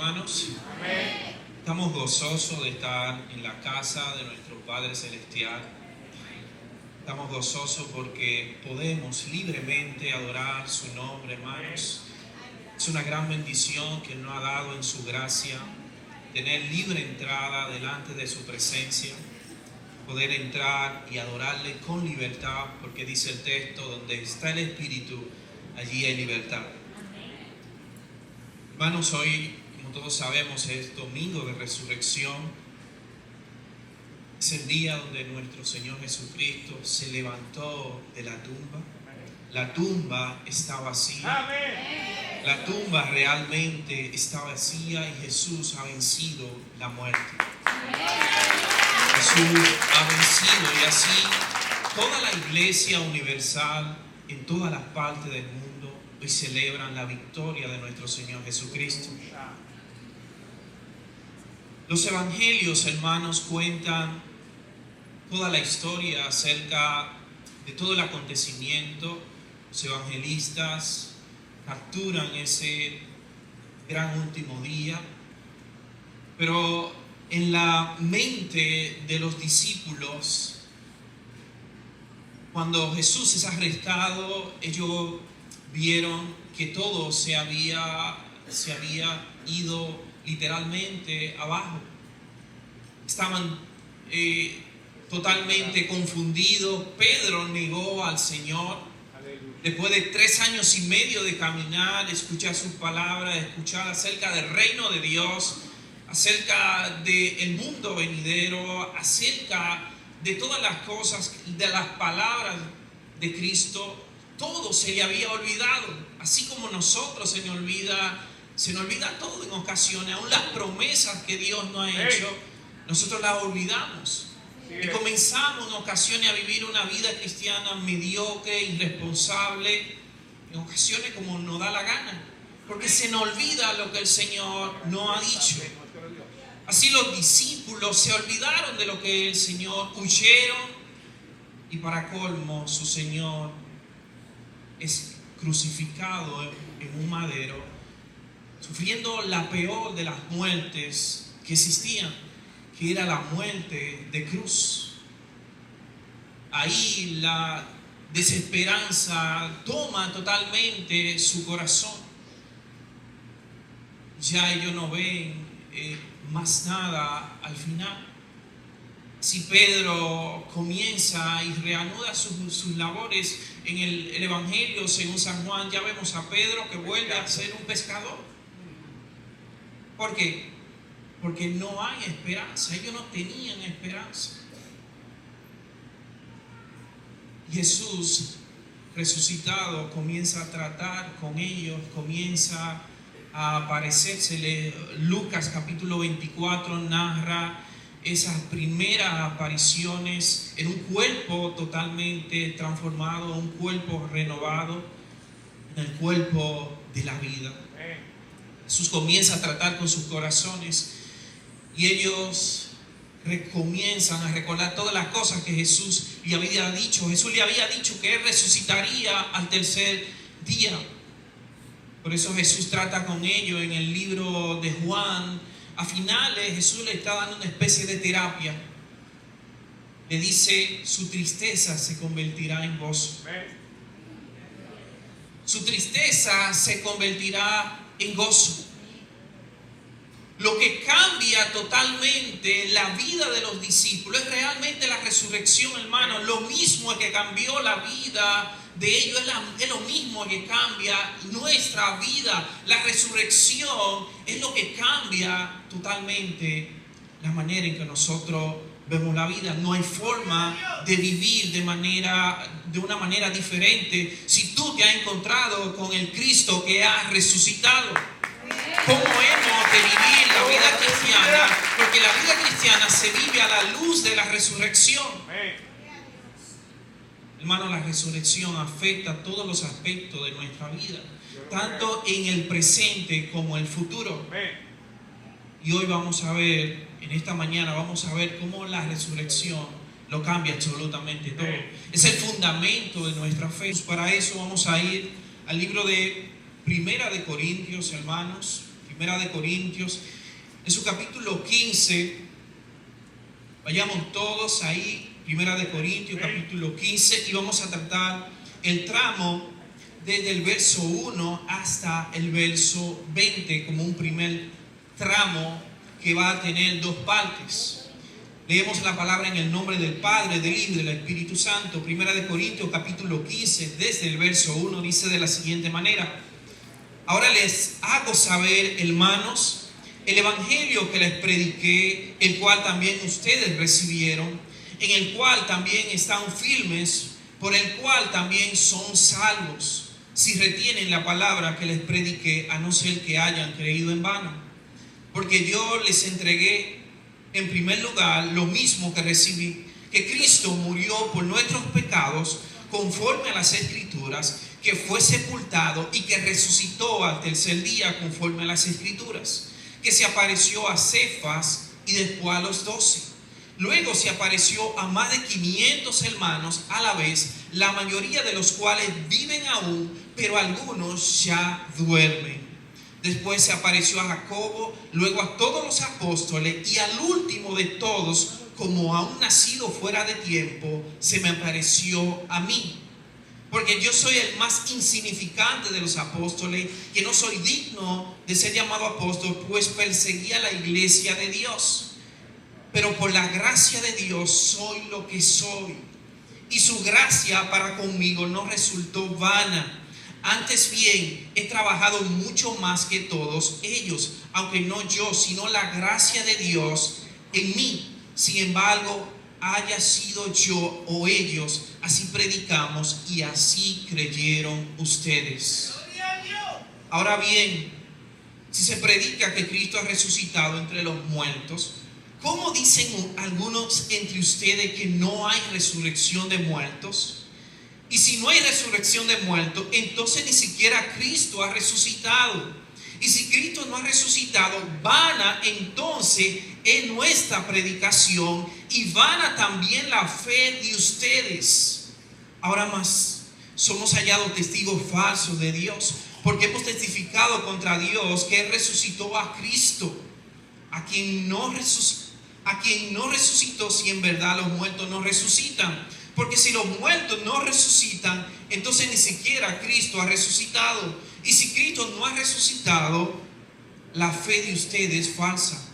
hermanos. Amén. Estamos gozosos de estar en la casa de nuestro Padre Celestial. Estamos gozosos porque podemos libremente adorar su nombre, hermanos. Es una gran bendición que Él nos ha dado en su gracia, tener libre entrada delante de su presencia, poder entrar y adorarle con libertad, porque dice el texto, donde está el Espíritu, allí hay libertad. Hermanos, hoy, como todos sabemos, es domingo de resurrección. Es el día donde nuestro Señor Jesucristo se levantó de la tumba. La tumba está vacía. Amén. La tumba realmente está vacía y Jesús ha vencido la muerte. Jesús ha vencido, y así toda la iglesia universal en todas las partes del mundo hoy celebran la victoria de nuestro Señor Jesucristo. Los evangelios, hermanos, cuentan toda la historia acerca de todo el acontecimiento. Los evangelistas capturan ese gran último día, pero en la mente de los discípulos, cuando Jesús es arrestado, ellos vieron que todo se había ido literalmente abajo. Estaban totalmente confundidos. Pedro negó al Señor. Después de 3 años y medio de caminar, escuchar sus palabras, escuchar acerca del reino de Dios, acerca del mundo venidero, acerca de todas las cosas, de las palabras de Cristo, todo se le había olvidado. Así como nosotros se nos olvida todo en ocasiones, aún las promesas que Dios nos ha hecho, nosotros las olvidamos. Y comenzamos en ocasiones a vivir una vida cristiana mediocre, irresponsable, en ocasiones como nos da la gana, porque se nos olvida lo que el Señor nos ha dicho. Así los discípulos se olvidaron de lo que el Señor, huyeron, y para colmo su Señor es crucificado en un madero, sufriendo la peor de las muertes que existían, que era la muerte de cruz. Ahí la desesperanza toma totalmente su corazón. Ya ellos no ven más nada al final. Si Pedro comienza y reanuda sus labores en el Evangelio según San Juan, ya vemos a Pedro que vuelve a ser un pescador. ¿Por qué? Porque no hay esperanza. Ellos no tenían esperanza. Jesús resucitado comienza a tratar con ellos, comienza a aparecérsele. Lucas capítulo 24 narra esas primeras apariciones en un cuerpo totalmente transformado, un cuerpo renovado, en el cuerpo de la vida. Jesús comienza a tratar con sus corazones y ellos comienzan a recordar todas las cosas que Jesús le había dicho. Jesús le había dicho que Él resucitaría al tercer día. Por eso Jesús trata con ellos en el libro de Juan. A finales Jesús le está dando una especie de terapia. Le dice: su tristeza se convertirá en gozo. Su tristeza se convertirá en gozo. Lo que cambia totalmente la vida de los discípulos es realmente la resurrección, hermano. Lo mismo que cambió la vida de ellos es lo mismo que cambia nuestra vida. La resurrección es lo que cambia totalmente la manera en que nosotros vemos la vida. No hay forma de vivir de una manera diferente si tú te has encontrado con el Cristo que ha resucitado. ¿Cómo hemos de vivir la vida cristiana? Porque la vida cristiana se vive a la luz de la resurrección. Hermano, la resurrección afecta todos los aspectos de nuestra vida, tanto en el presente como en el futuro. Y hoy vamos a ver, en esta mañana vamos a ver cómo la resurrección lo cambia absolutamente todo. Es el fundamento de nuestra fe. Para eso vamos a ir al libro de Primera de Corintios, hermanos. Primera de Corintios, en su capítulo 15, vayamos todos ahí, Primera de Corintios, capítulo 15, y vamos a tratar el tramo desde el verso 1 hasta el verso 20, como un primer tramo que va a tener dos partes. Leemos la palabra en el nombre del Padre, del Hijo y del Espíritu Santo. Primera de Corintios, capítulo 15, desde el verso 1, dice de la siguiente manera: ahora les hago saber, hermanos, el evangelio que les prediqué, el cual también ustedes recibieron, en el cual también están firmes, por el cual también son salvos, si retienen la palabra que les prediqué, a no ser que hayan creído en vano. Porque yo les entregué en primer lugar lo mismo que recibí, que Cristo murió por nuestros pecados conforme a las Escrituras, que fue sepultado y que resucitó al tercer día conforme a las Escrituras, que se apareció a Cefas y después a los 12. Luego se apareció a más de 500 hermanos a la vez, la mayoría de los cuales viven aún, pero algunos ya duermen. Después se apareció a Jacobo, luego a todos los apóstoles, y al último de todos, como a un nacido fuera de tiempo, se me apareció a mí. Porque yo soy el más insignificante de los apóstoles, que no soy digno de ser llamado apóstol, pues perseguía la iglesia de Dios. Pero por la gracia de Dios soy lo que soy. Y su gracia para conmigo no resultó vana. Antes bien, he trabajado mucho más que todos ellos, aunque no yo, sino la gracia de Dios en mí. Sin embargo, haya sido yo o ellos, así predicamos y así creyeron ustedes. Ahora bien, si se predica que Cristo ha resucitado entre los muertos, ¿cómo dicen algunos entre ustedes que no hay resurrección de muertos? Y si no hay resurrección de muertos, entonces ni siquiera Cristo ha resucitado. Y si Cristo no ha resucitado, vana entonces es nuestra predicación y vana también la fe de ustedes. Ahora más, somos hallados testigos falsos de Dios, porque hemos testificado contra Dios que Él resucitó a Cristo, a quien no resucitó, si en verdad los muertos no resucitan. Porque si los muertos no resucitan, entonces ni siquiera Cristo ha resucitado. Y si Cristo no ha resucitado, la fe de ustedes es falsa.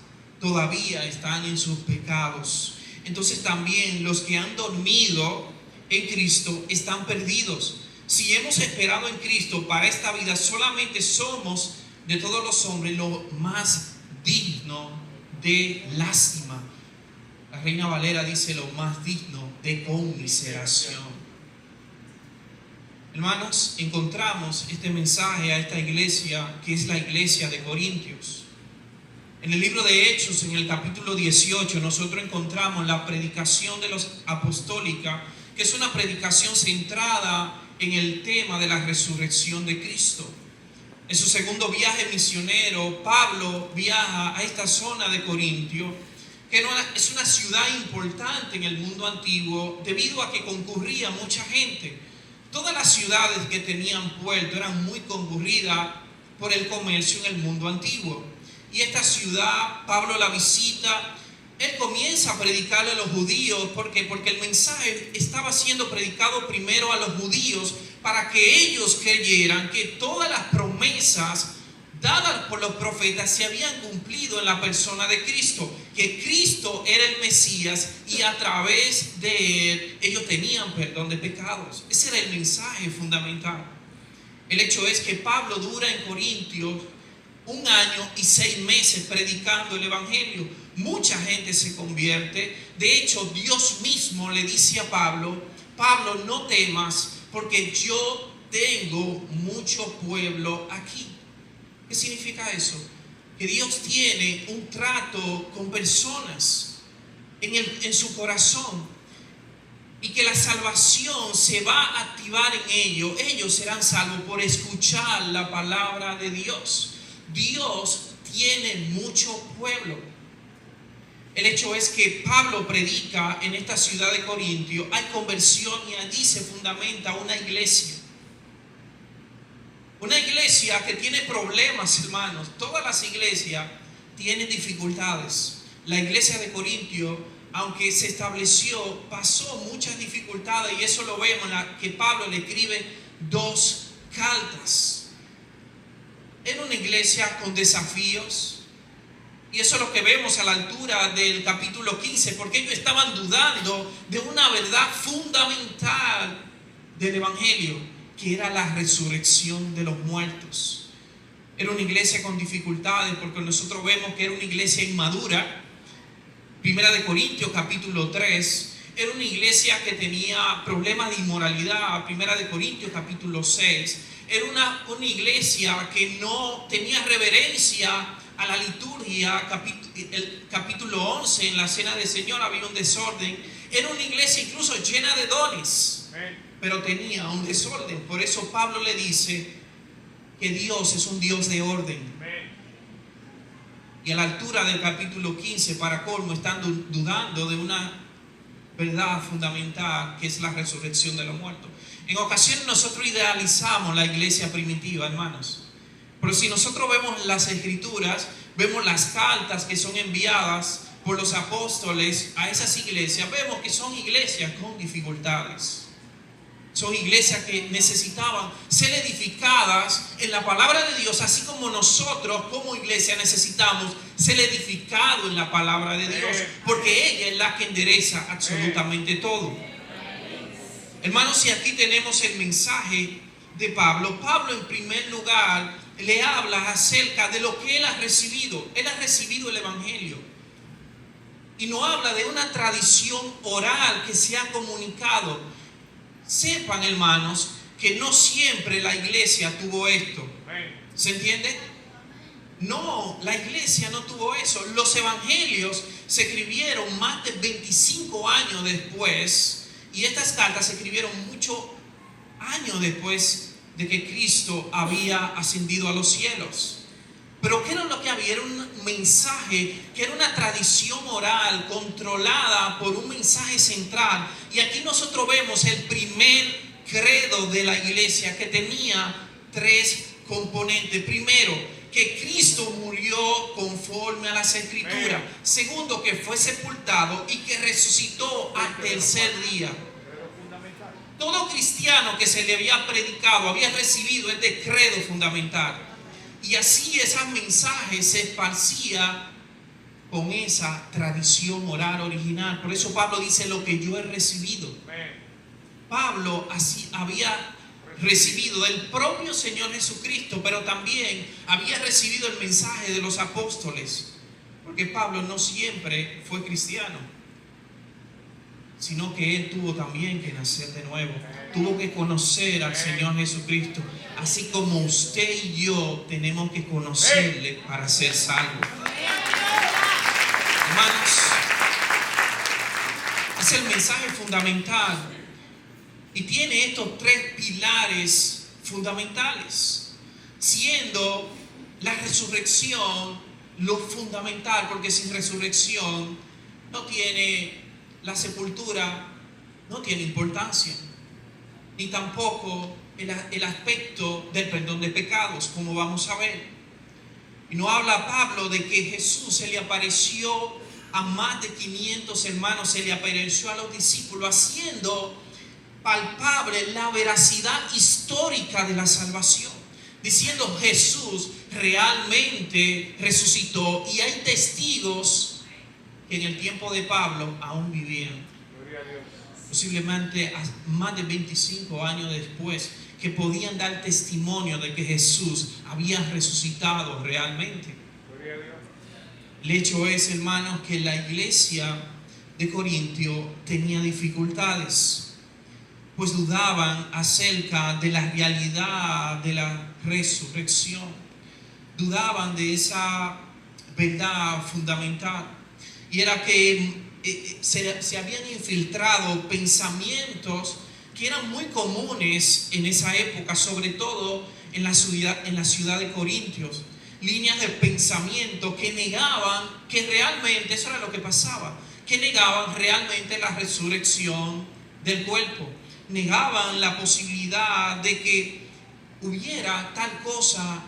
Todavía están en sus pecados. Entonces también los que han dormido en Cristo están perdidos. Si hemos esperado en Cristo para esta vida, solamente somos de todos los hombres los más dignos de lástima. La Reina Valera dice lo más digno de conmiseración. Hermanos, encontramos este mensaje a esta iglesia que es la iglesia de Corintios. En el libro de Hechos, en el capítulo 18, nosotros encontramos la predicación de los apostólica, que es una predicación centrada en el tema de la resurrección de Cristo. En su segundo viaje misionero, Pablo viaja a esta zona de Corintio, que es una ciudad importante en el mundo antiguo debido a que concurría mucha gente. Todas las ciudades que tenían puerto eran muy concurridas por el comercio en el mundo antiguo. Y esta ciudad, Pablo la visita, él comienza a predicarle a los judíos. ¿Por qué? Porque el mensaje estaba siendo predicado primero a los judíos para que ellos creyeran que todas las promesas dadas por los profetas se habían cumplido en la persona de Cristo, que Cristo era el Mesías y a través de él ellos tenían perdón de pecados. Ese era el mensaje fundamental. El hecho es que Pablo dura en Corintios 1 año y 6 meses predicando el evangelio. Mucha gente se convierte. De hecho, Dios mismo le dice a Pablo: Pablo, no temas, porque yo tengo mucho pueblo aquí. ¿Qué significa eso? Que Dios tiene un trato con personas en su corazón, y que la salvación se va a activar en ellos. Ellos serán salvos por escuchar la palabra de Dios. Dios tiene mucho pueblo. El hecho es que Pablo predica en esta ciudad de Corintio, hay conversión y allí se fundamenta una iglesia Una iglesia que tiene problemas, hermanos. Todas las iglesias tienen dificultades. La iglesia de Corintio, aunque se estableció, pasó muchas dificultades, y eso lo vemos en la que Pablo le escribe 2 cartas. Era una iglesia con desafíos, y eso es lo que vemos a la altura del capítulo 15, porque ellos estaban dudando de una verdad fundamental del evangelio, que era la resurrección de los muertos. Era una iglesia con dificultades, porque nosotros vemos que era una iglesia inmadura. Primera de Corintios capítulo 3, era una iglesia que tenía problemas de inmoralidad. Primera de Corintios capítulo 6, era una iglesia que no tenía reverencia a la liturgia. El capítulo 11, en la cena del Señor había un desorden. Era una iglesia incluso llena de dones, pero tenía un desorden. Por eso Pablo le dice que Dios es un Dios de orden. Y a la altura del capítulo 15, para colmo, están dudando de una verdad fundamental, que es la resurrección de los muertos. En ocasiones nosotros idealizamos la iglesia primitiva, hermanos. Pero si nosotros vemos las escrituras, vemos las cartas que son enviadas por los apóstoles a esas iglesias, vemos que son iglesias con dificultades. Son iglesias que necesitaban ser edificadas en la palabra de Dios, así como nosotros como iglesia necesitamos ser edificados en la palabra de Dios, porque ella es la que endereza absolutamente todo. Hermanos, y aquí tenemos el mensaje de Pablo. Pablo, en primer lugar, le habla acerca de lo que él ha recibido. Él ha recibido el evangelio. Y no habla de una tradición oral que se ha comunicado. Sepan, hermanos, que no siempre la iglesia tuvo esto. ¿Se entiende? No, la iglesia no tuvo eso. Los evangelios se escribieron más de 25 años después, y estas cartas se escribieron muchos años después de que Cristo había ascendido a los cielos. Pero ¿qué era lo que había? Era un mensaje que era una tradición oral controlada por un mensaje central. Y aquí nosotros vemos el primer credo de la iglesia, que tenía 3 componentes. Primero, que Cristo murió conforme a las escrituras. Segundo, que fue sepultado y que resucitó al tercer día. Todo cristiano que se le había predicado había recibido este credo fundamental. Y así ese mensaje se esparcía con esa tradición oral original. Por eso Pablo dice: lo que yo he recibido. Pablo así había recibido del propio Señor Jesucristo, pero también había recibido el mensaje de los apóstoles. Porque Pablo no siempre fue cristiano, sino que él tuvo también que nacer de nuevo. Tuvo que conocer al Señor Jesucristo, así como usted y yo tenemos que conocerle para ser salvos. Hermanos, es el mensaje fundamental y tiene estos 3 pilares fundamentales, siendo la resurrección lo fundamental, porque sin resurrección no tiene la sepultura, no tiene importancia, ni tampoco el aspecto del perdón de pecados, como vamos a ver. Y no habla Pablo de que Jesús se le apareció a más de 500 hermanos, se le apareció a los discípulos, haciendo palpable la veracidad histórica de la salvación, diciendo: Jesús realmente resucitó. Y hay testigos que en el tiempo de Pablo aún vivían, posiblemente más de 25 años después, que podían dar testimonio de que Jesús había resucitado realmente. El hecho es, hermanos, que la iglesia de Corintio tenía dificultades, pues dudaban acerca de la realidad de la resurrección, dudaban de esa verdad fundamental, y era que se habían infiltrado pensamientos que eran muy comunes en esa época, sobre todo en la ciudad de Corintios. Líneas de pensamiento que negaban que realmente, eso era lo que pasaba, que negaban realmente la resurrección del cuerpo. Negaban la posibilidad de que hubiera tal cosa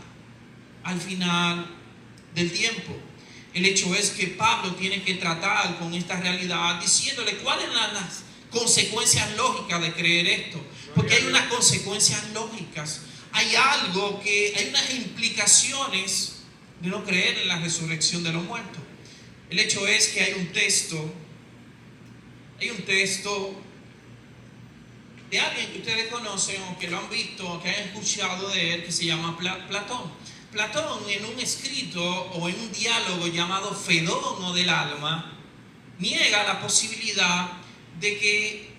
al final del tiempo. El hecho es que Pablo tiene que tratar con esta realidad diciéndole cuáles son las consecuencias lógicas de creer esto. Porque hay unas consecuencias lógicas. Hay unas implicaciones de no creer en la resurrección de los muertos. El hecho es que hay un texto de alguien que ustedes conocen o que lo han visto o que han escuchado de él, que se llama Platón. Platón, en un escrito o en un diálogo llamado Fedón o del alma, niega la posibilidad de que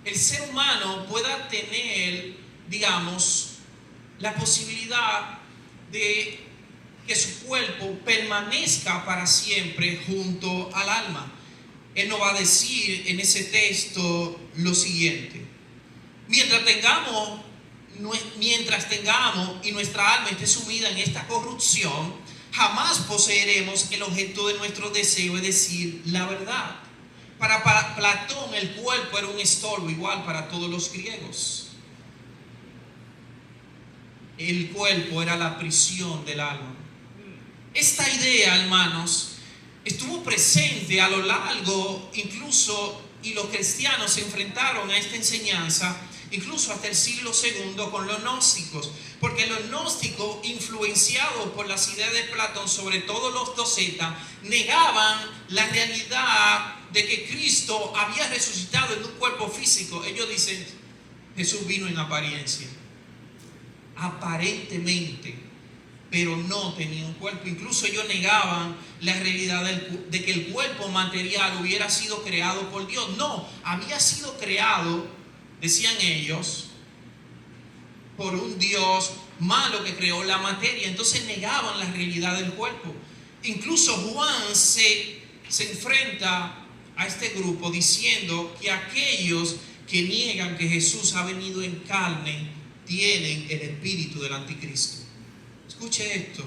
el ser humano pueda tener, digamos, la posibilidad de que su cuerpo permanezca para siempre junto al alma. Él nos va a decir en ese texto lo siguiente: mientras tengamos y nuestra alma esté sumida en esta corrupción, jamás poseeremos el objeto de nuestro deseo, es decir, la verdad. Para Platón el cuerpo era un estorbo, igual para todos los griegos. El cuerpo era la prisión del alma. Esta idea, hermanos, estuvo presente a lo largo, incluso, y los cristianos se enfrentaron a esta enseñanza incluso hasta el siglo II con los gnósticos, porque los gnósticos, influenciados por las ideas de Platón, sobre todo los docetas, negaban la realidad de que Cristo había resucitado en un cuerpo físico. Ellos dicen, Jesús vino en apariencia, aparentemente, pero no tenía un cuerpo. Incluso ellos negaban la realidad de que el cuerpo material hubiera sido creado por Dios. No, había sido creado, decían ellos, por un Dios malo que creó la materia. Entonces negaban la realidad del cuerpo. Incluso Juan se enfrenta a este grupo diciendo que aquellos que niegan que Jesús ha venido en carne tienen el espíritu del anticristo. Escuche esto.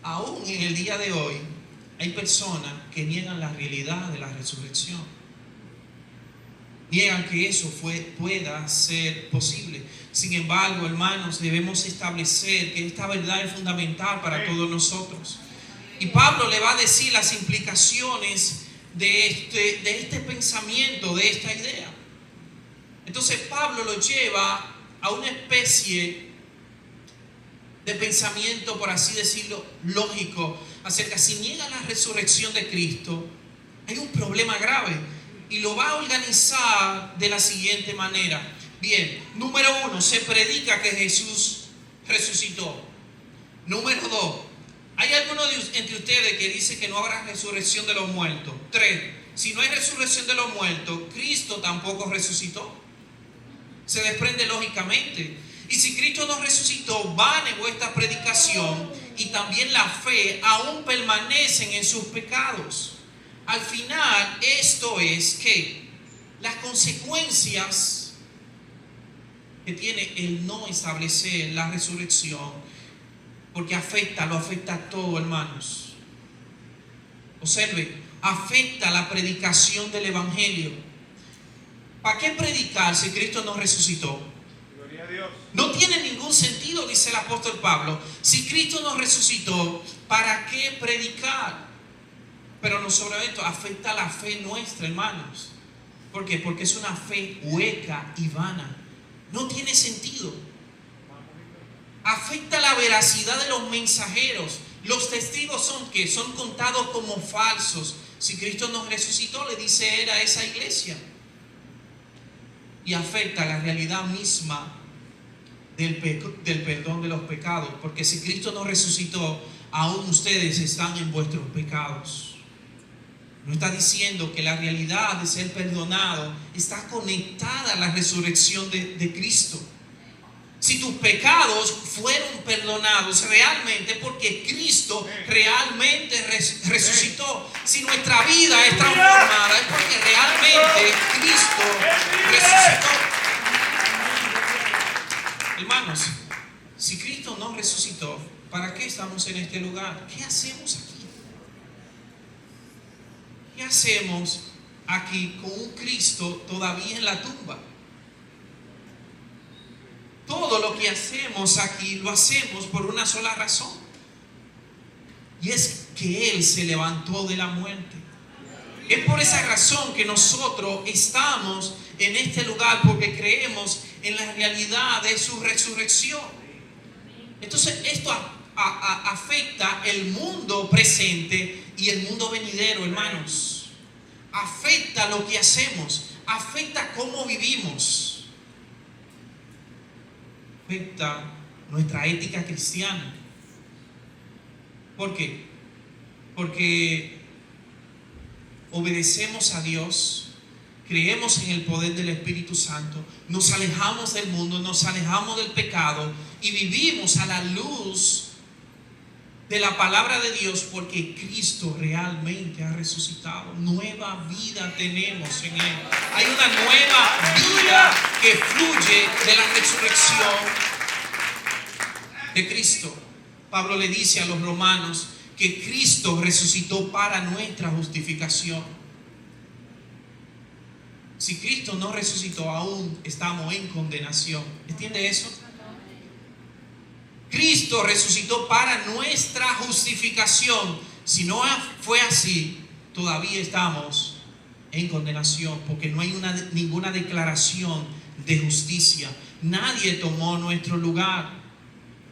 Aún en el día de hoy hay personas que niegan la realidad de la resurrección. Niegan que eso pueda ser posible. Sin embargo, hermanos, debemos establecer que esta verdad es fundamental para todos nosotros. Y Pablo le va a decir las implicaciones de este pensamiento, de esta idea. Entonces Pablo lo lleva a una especie de pensamiento, por así decirlo, lógico, acerca si niega la resurrección de Cristo, hay un problema grave. Y lo va a organizar de la siguiente manera. Bien, número 1, se predica que Jesús resucitó. Número 2, ¿hay alguno entre ustedes que dice que no habrá resurrección de los muertos? 3, si no hay resurrección de los muertos, Cristo tampoco resucitó. Se desprende lógicamente. Y si Cristo no resucitó, vana es vuestra predicación y también la fe aún permanecen en sus pecados. Al final, esto es que las consecuencias que tiene el no establecer la resurrección, porque lo afecta a todo, hermanos. Observe, afecta la predicación del evangelio. ¿Para qué predicar si Cristo no resucitó? Gloria a Dios. No tiene ningún sentido, dice el apóstol Pablo. Si Cristo no resucitó, ¿para qué predicar? Pero no solo esto, afecta la fe nuestra, hermanos. ¿Por qué? Porque es una fe hueca y vana. No tiene sentido. Afecta la veracidad de los mensajeros. Los testigos son contados como falsos. Si Cristo no resucitó, le dice él a esa iglesia. Y afecta la realidad misma del perdón de los pecados. Porque si Cristo no resucitó, aún ustedes están en vuestros pecados. No está diciendo que la realidad de ser perdonado está conectada a la resurrección de Cristo. Si tus pecados fueron perdonados realmente porque Cristo realmente resucitó. Si nuestra vida es transformada es porque realmente Cristo resucitó. Hermanos, si Cristo no resucitó, ¿para qué estamos en este lugar? ¿Qué hacemos aquí? ¿Qué hacemos aquí con un Cristo todavía en la tumba? que hacemos aquí lo hacemos por una sola razón. Y es que Él se levantó de la muerte. Es por esa razón que nosotros estamos en este lugar, porque creemos en la realidad de su resurrección. Entonces esto afecta el mundo presente y el mundo venidero, hermanos. Afecta lo que hacemos, afecta cómo vivimos, afecta nuestra ética cristiana. ¿Por qué? Porque obedecemos a Dios, creemos en el poder del Espíritu Santo, nos alejamos del mundo, nos alejamos del pecado y vivimos a la luz de la palabra de Dios, porque Cristo realmente ha resucitado. Nueva vida tenemos en Él. Hay una nueva vida que fluye de la resurrección de Cristo. Pablo le dice a los romanos que Cristo resucitó para nuestra justificación. Si Cristo no resucitó, aún estamos en condenación. ¿Entiende eso? Cristo resucitó para nuestra justificación. Si no fue así, todavía estamos en condenación, porque no hay ninguna declaración de justicia. Nadie tomó nuestro lugar.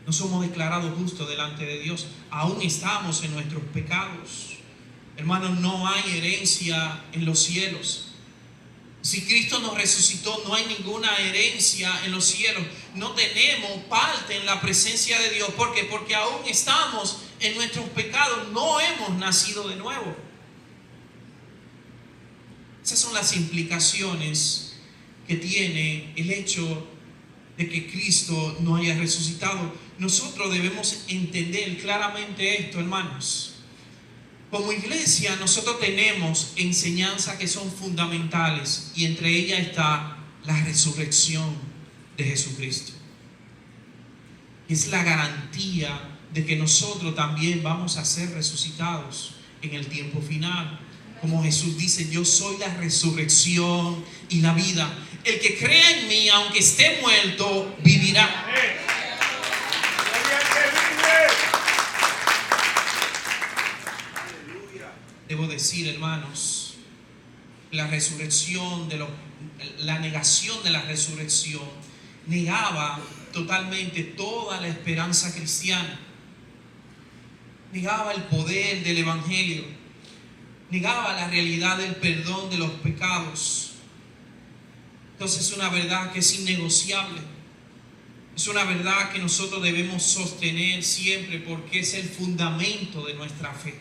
No somos declarados justos delante de Dios. Aún estamos en nuestros pecados. Hermanos, no hay herencia en los cielos. Si Cristo nos resucitó, no hay ninguna herencia en los cielos. No tenemos parte en la presencia de Dios. ¿Por qué? Porque aún estamos en nuestros pecados. No hemos nacido de nuevo. Esas son las implicaciones que tiene el hecho de que Cristo no haya resucitado. Nosotros debemos entender claramente esto, hermanos. Como iglesia, nosotros tenemos enseñanzas que son fundamentales, y entre ellas está la resurrección de Jesucristo. Es la garantía de que nosotros también vamos a ser resucitados en el tiempo final. Como Jesús dice: yo soy la resurrección y la vida. El que crea en mí, aunque esté muerto, vivirá. Debo decir, hermanos, la resurrección la negación de la resurrección negaba totalmente toda la esperanza cristiana. Negaba el poder del evangelio. Negaba la realidad del perdón de los pecados. Entonces es una verdad que es innegociable. Es una verdad que nosotros debemos sostener siempre, porque es el fundamento de nuestra fe.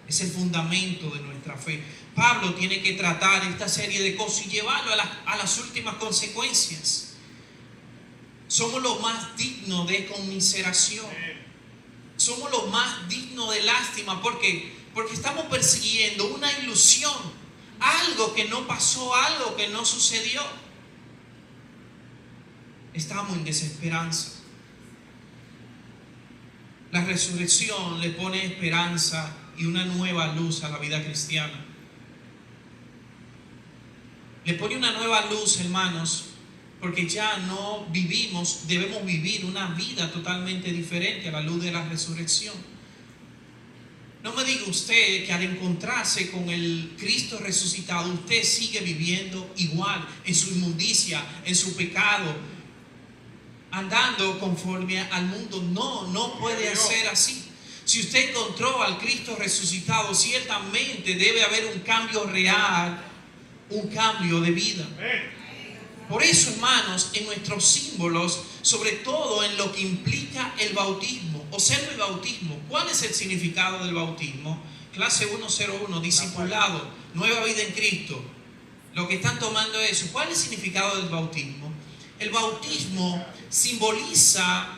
Es el fundamento de nuestra fe. Pablo tiene que tratar esta serie de cosas y llevarlo a las últimas consecuencias. Somos los más dignos de conmiseración. Somos los más dignos de lástima. ¿Por qué? Porque estamos persiguiendo una ilusión. Algo que no pasó, algo que no sucedió. Estamos en desesperanza. La resurrección le pone esperanza y una nueva luz a la vida cristiana. Le pone una nueva luz, hermanos, porque ya no vivimos, debemos vivir una vida totalmente diferente a la luz de la resurrección. No me diga usted que al encontrarse con el Cristo resucitado, usted sigue viviendo igual en su inmundicia, en su pecado, andando conforme al mundo. No puede ser así. Si usted encontró al Cristo resucitado, ciertamente debe haber un cambio real, un cambio de vida. Por eso, hermanos, en nuestros símbolos, sobre todo en lo que implica el bautismo, observe el bautismo. ¿Cuál es el significado del bautismo? Clase 101, discipulado, nueva vida en Cristo. Lo que están tomando eso. ¿Cuál es el significado del bautismo? El bautismo simboliza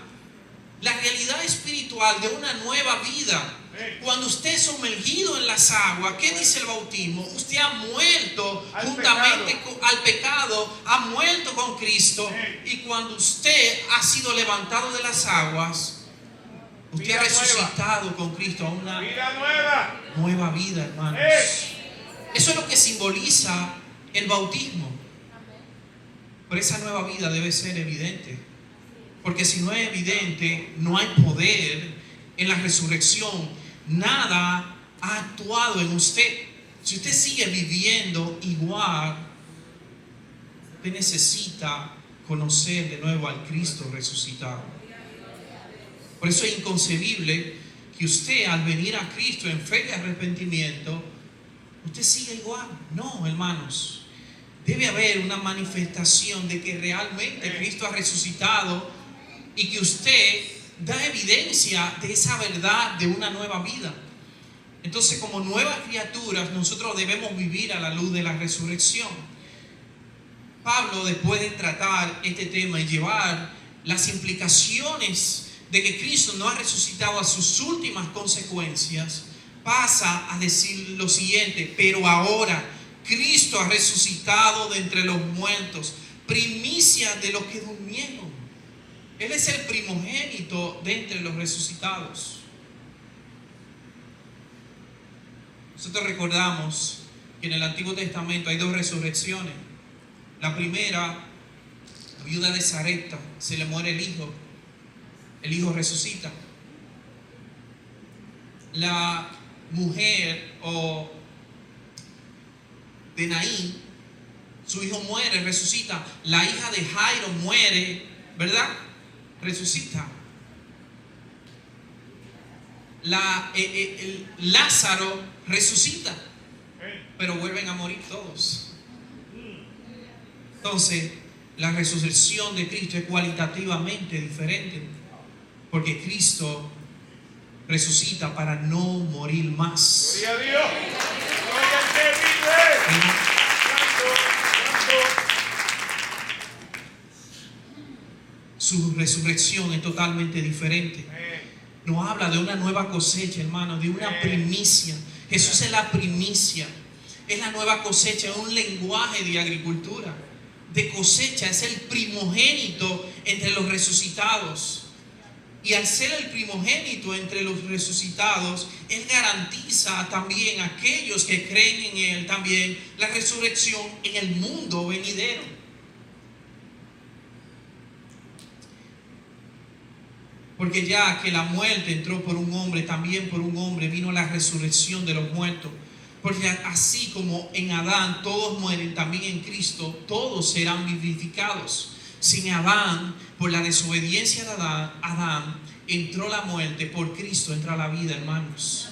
la realidad espiritual de una nueva vida. Cuando usted es sumergido en las aguas, ¿qué dice el bautismo? Usted ha muerto juntamente al pecado, ha muerto con Cristo. Y cuando usted ha sido levantado de las aguas, usted ha resucitado con Cristo a una nueva vida, hermanos. Eso es lo que simboliza el bautismo. Pero esa nueva vida debe ser evidente Porque si no es evidente, no hay poder en la resurrección. Nada ha actuado en usted. Si usted sigue viviendo igual, usted necesita conocer de nuevo al Cristo resucitado. Por eso es inconcebible que usted, al venir a Cristo en fe y arrepentimiento, usted siga igual. No, hermanos. Debe haber una manifestación de que realmente Cristo ha resucitado y que usted da evidencia de esa verdad de una nueva vida. Entonces, como nuevas criaturas, nosotros debemos vivir a la luz de la resurrección. Pablo, después de tratar este tema y llevar las implicaciones de que Cristo no ha resucitado a sus últimas consecuencias, pasa a decir lo siguiente: pero ahora Cristo ha resucitado de entre los muertos, primicia de los que durmieron. Él es el primogénito de entre los resucitados. Nosotros recordamos que en el Antiguo Testamento hay dos resurrecciones. La primera, la viuda de Sarepta, se le muere el hijo resucita. La mujer de Naín, su hijo muere, resucita. La hija de Jairo muere, ¿verdad? Resucita. Lázaro resucita, pero vuelven a morir todos. Entonces, la resurrección de Cristo es cualitativamente diferente, porque Cristo resucita para no morir más. Gloria a Dios. Gloria al que vive. Su resurrección es totalmente diferente. Nos habla de una nueva cosecha, hermano, de una primicia. Jesús es la primicia, es la nueva cosecha, es un lenguaje de agricultura, de cosecha, es el primogénito entre los resucitados. Y al ser el primogénito entre los resucitados, Él garantiza también a aquellos que creen en Él también la resurrección en el mundo venidero. Porque ya que la muerte entró por un hombre, también por un hombre vino la resurrección de los muertos. Porque así como en Adán todos mueren, también en Cristo todos serán vivificados. Sin Adán, por la desobediencia de Adán, entró la muerte, por Cristo entra la vida, hermanos.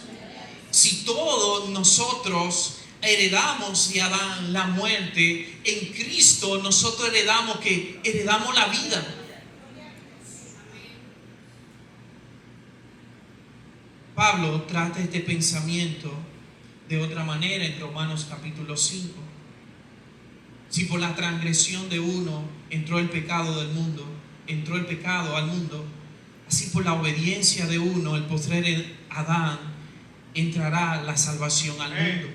Si todos nosotros heredamos de Adán la muerte, en Cristo nosotros heredamos la vida. Pablo trata este pensamiento de otra manera en Romanos capítulo 5. Si por la transgresión de uno entró el pecado al mundo, así por la obediencia de uno, el postrer Adán, entrará la salvación al mundo.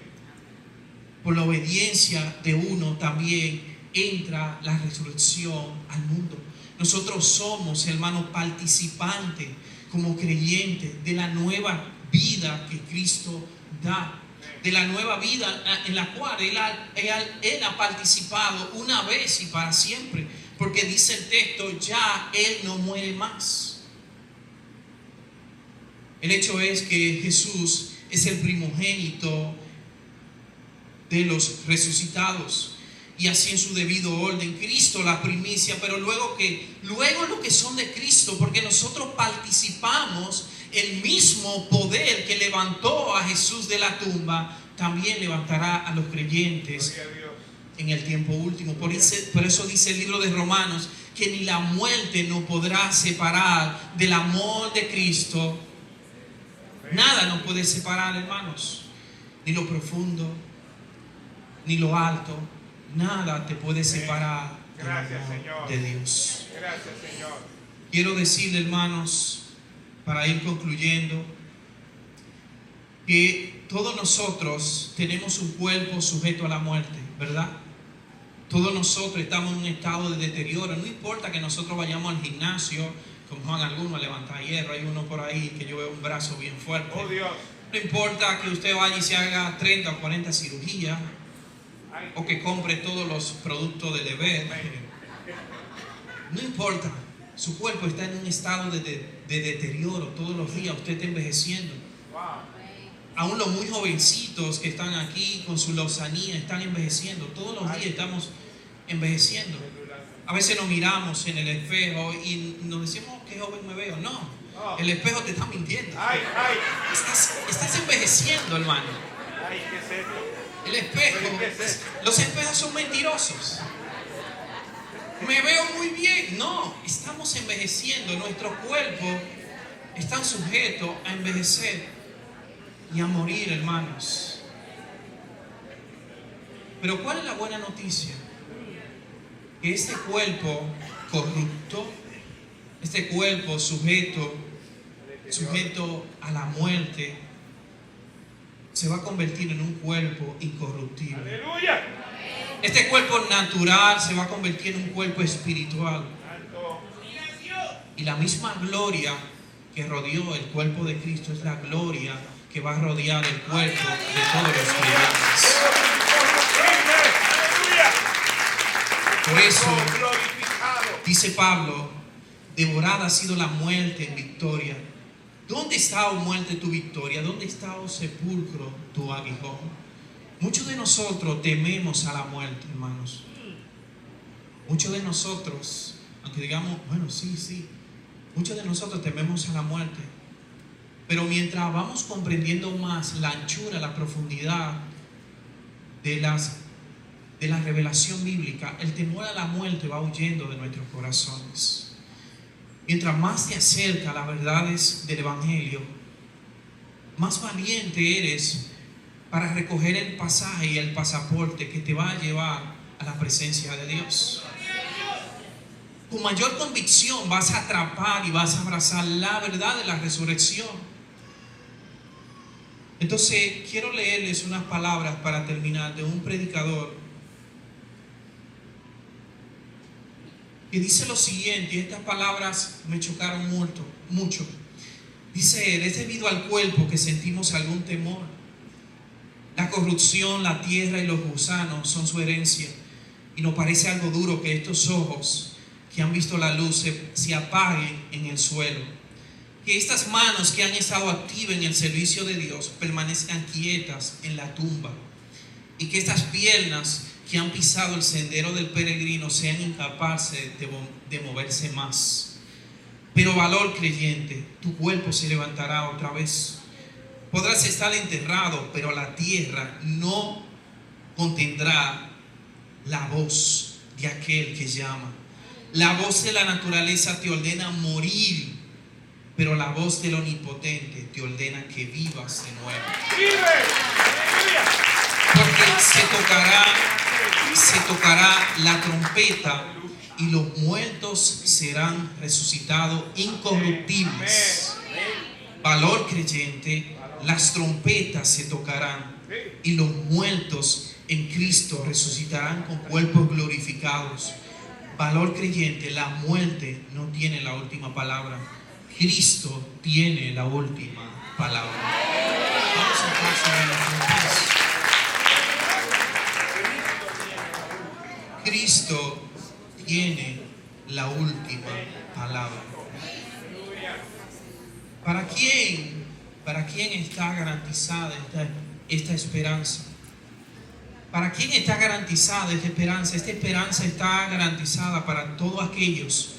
Por la obediencia de uno también entra la resurrección al mundo. Nosotros somos, hermanos, participantes como creyentes de la nueva vida que Cristo da, de la nueva vida en la cual Él ha participado una vez y para siempre, porque dice el texto, ya Él no muere más. El hecho es que Jesús es el primogénito de los resucitados, y así en su debido orden, Cristo la primicia, pero luego los que son de Cristo, porque nosotros participamos el mismo poder que levantó a Jesús de la tumba, también levantará a los creyentes en el tiempo último. Por eso dice el libro de Romanos que ni la muerte nos podrá separar del amor de Cristo. Nada nos puede separar, hermanos, ni lo profundo, ni lo alto. Nada te puede separar del amor de Dios. Gracias, Señor. Quiero decirle, hermanos, para ir concluyendo, que todos nosotros tenemos un cuerpo sujeto a la muerte, ¿verdad? Todos nosotros estamos en un estado de deterioro. No importa que nosotros vayamos al gimnasio, como Juan alguno a levantar hierro, hay uno por ahí que yo veo un brazo bien fuerte. Oh, Dios. No importa que usted vaya y se haga 30 o 40 cirugías, o que compre todos los productos de deber. No importa. Su cuerpo está en un estado de deterioro todos los días. Usted está envejeciendo. Aún los muy jovencitos que están aquí con su lozanía están envejeciendo. Todos los días estamos envejeciendo. A veces nos miramos en el espejo y nos decimos, qué joven me veo. No, el espejo te está mintiendo. Estás envejeciendo, hermano. El espejo, los espejos son mentirosos. Me veo muy bien. No, estamos envejeciendo. Nuestro cuerpo está sujeto a envejecer y a morir, hermanos. Pero ¿cuál es la buena noticia? Que este cuerpo corrupto, este cuerpo sujeto a la muerte, se va a convertir en un cuerpo incorruptible. ¡Aleluya! Este cuerpo natural se va a convertir en un cuerpo espiritual. Y la misma gloria que rodeó el cuerpo de Cristo es la gloria que va a rodear el cuerpo de todos los creyentes. Por eso, dice Pablo, devorada ha sido la muerte en victoria. ¿Dónde está, oh muerte, tu victoria? ¿Dónde está, oh sepulcro, tu aguijón? Muchos de nosotros tememos a la muerte, hermanos. Muchos de nosotros, aunque digamos, bueno, sí, muchos de nosotros tememos a la muerte. Pero mientras vamos comprendiendo más la anchura, la profundidad de la revelación bíblica, el temor a la muerte va huyendo de nuestros corazones. Mientras más te acerca a las verdades del Evangelio, más valiente eres para recoger el pasaje y el pasaporte que te va a llevar a la presencia de Dios. Con mayor convicción vas a atrapar y vas a abrazar la verdad de la resurrección. Entonces quiero leerles unas palabras para terminar de un predicador que dice lo siguiente, y estas palabras me chocaron mucho. Dice él, es debido al cuerpo que sentimos algún temor. La corrupción, la tierra y los gusanos son su herencia, y nos parece algo duro que estos ojos que han visto la luz se apaguen en el suelo. Que estas manos que han estado activas en el servicio de Dios permanezcan quietas en la tumba, y que estas piernas que han pisado el sendero del peregrino sean incapaces de moverse más. Pero valor, creyente, tu cuerpo se levantará otra vez. Podrás estar enterrado, pero la tierra no contendrá la voz de aquel que llama. La voz de la naturaleza te ordena morir, pero la voz del Omnipotente te ordena que vivas de nuevo. Porque se tocará la trompeta y los muertos serán resucitados incorruptibles. Valor, creyente, las trompetas se tocarán y los muertos en Cristo resucitarán con cuerpos glorificados. Valor, creyente, la muerte no tiene la última palabra. Cristo tiene la última palabra. Vamos a pasar a la trompetas. Cristo tiene la última palabra. ¿Para quién está garantizada esta esperanza? ¿Para quién está garantizada esta esperanza? Esta esperanza está garantizada para todos aquellos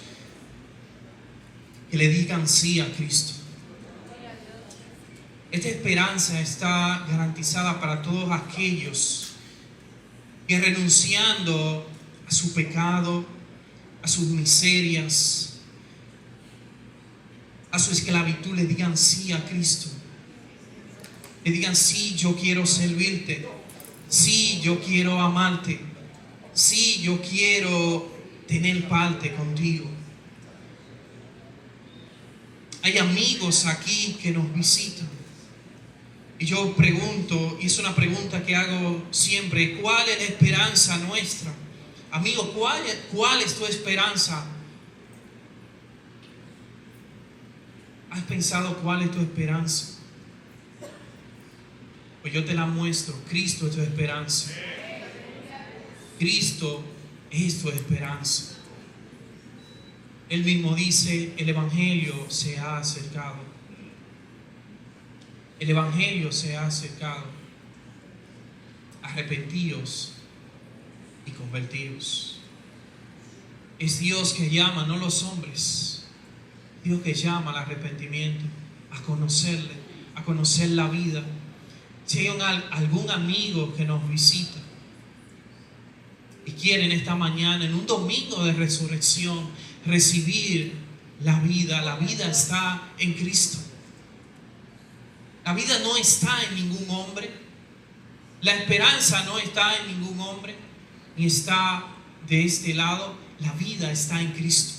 que le digan sí a Cristo. Esta esperanza está garantizada para todos aquellos que, renunciando a su pecado, a sus miserias, a su esclavitud, le digan sí a Cristo. Le digan sí, yo quiero servirte. Sí, yo quiero amarte. Sí, yo quiero tener parte contigo. Hay amigos aquí que nos visitan. Y yo pregunto, y es una pregunta que hago siempre, ¿cuál es la esperanza nuestra? Amigo, ¿cuál es tu esperanza? ¿Has pensado cuál es tu esperanza? Pues yo te la muestro. Cristo es tu esperanza. Cristo es tu esperanza. Él mismo dice, el Evangelio se ha acercado. El Evangelio se ha acercado. Arrepentíos y convertíos. Es Dios que llama, no los hombres. Dios que llama al arrepentimiento, a conocerle, a conocer la vida. Si hay algún amigo que nos visita y quiere en esta mañana, en un domingo de resurrección, recibir la vida está en Cristo. La vida no está en ningún hombre. La esperanza no está en ningún hombre, ni está de este lado. La vida está en Cristo.